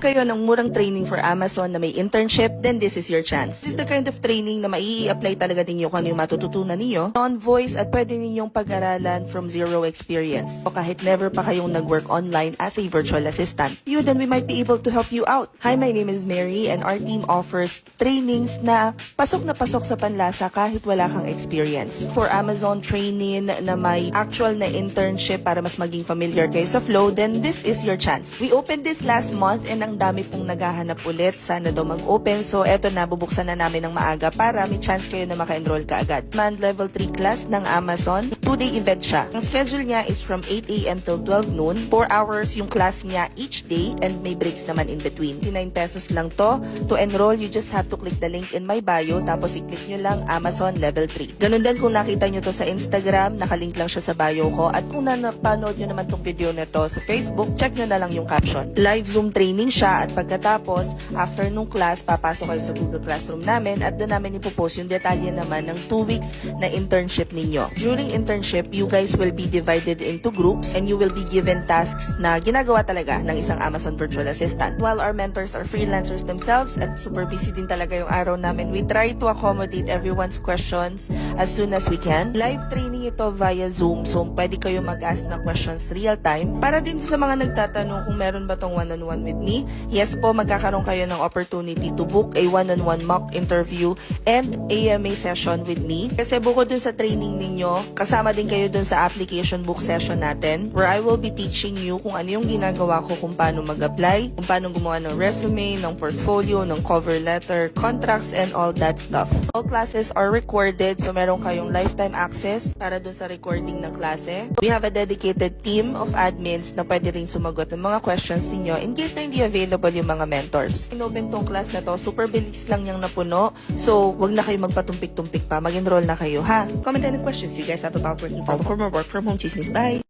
kayo ng murang training for Amazon na may internship, then this is your chance. This is the kind of training na mai-apply talaga ninyo kung ano yung matututunan ninyo. Non-voice at pwede ninyong pag-aralan from zero experience. O kahit never pa kayong nag-work online as a virtual assistant. Then we might be able to help you out. Hi, my name is Mary and our team offers trainings na pasok sa panlasa kahit wala kang experience. For Amazon training na may actual na internship para mas maging familiar kayo sa flow, then this is your chance. We opened this last month and ang dami pong naghahanap ulit. Sana daw mag-open. So eto na, bubuksan na namin ng maaga para may chance kayo na maka-enroll kaagad. Man level 3 class ng Amazon. 2-day event siya. Ang schedule niya is from 8 a.m. till 12 noon. 4 hours yung class niya each day and may breaks naman in between. 9 pesos lang to. To enroll, you just have to click the link in my bio tapos i-click nyo lang Amazon level 3. Ganun din kung nakita nyo to sa Instagram, nakalink lang siya sa bio ko. At kung napanood nyo naman tong video na to sa Facebook, check nyo na lang yung caption. Live Zoom training siya at pagkatapos, after nung class, papasok kayo sa Google Classroom namin at doon namin ipopost yung detalye naman ng 2 weeks na internship ninyo. During internship, you guys will be divided into groups and you will be given tasks na ginagawa talaga ng isang Amazon virtual assistant. While our mentors are freelancers themselves at super busy din talaga yung araw namin, we try to accommodate everyone's questions as soon as we can. Live training ito via Zoom, so pwede kayo mag-ask ng questions real time. Para din sa mga nagtatanong kung meron ba tong one-on-one with me, yes po, magkakaroon kayo ng opportunity to book a one-on-one mock interview and AMA session with me. Kasi bukod dun sa training ninyo, kasama din kayo dun sa application book session natin where I will be teaching you kung ano yung ginagawa ko, kung paano mag-apply, kung paano gumawa ng resume, ng portfolio, ng cover letter, contracts, and all that stuff. All classes are recorded, so meron kayong lifetime access para dun sa recording ng klase. We have a dedicated team of admins na pwede rin sumagot ng mga questions niyo in case na hindi available yung mga mentors. Inopen tong class na to, super bilis lang niyang napuno, so wag na kayo magpatumpik-tumpik pa, mag-enroll na kayo, ha? Comment any questions you guys have about working for more work from home chismis. Bye!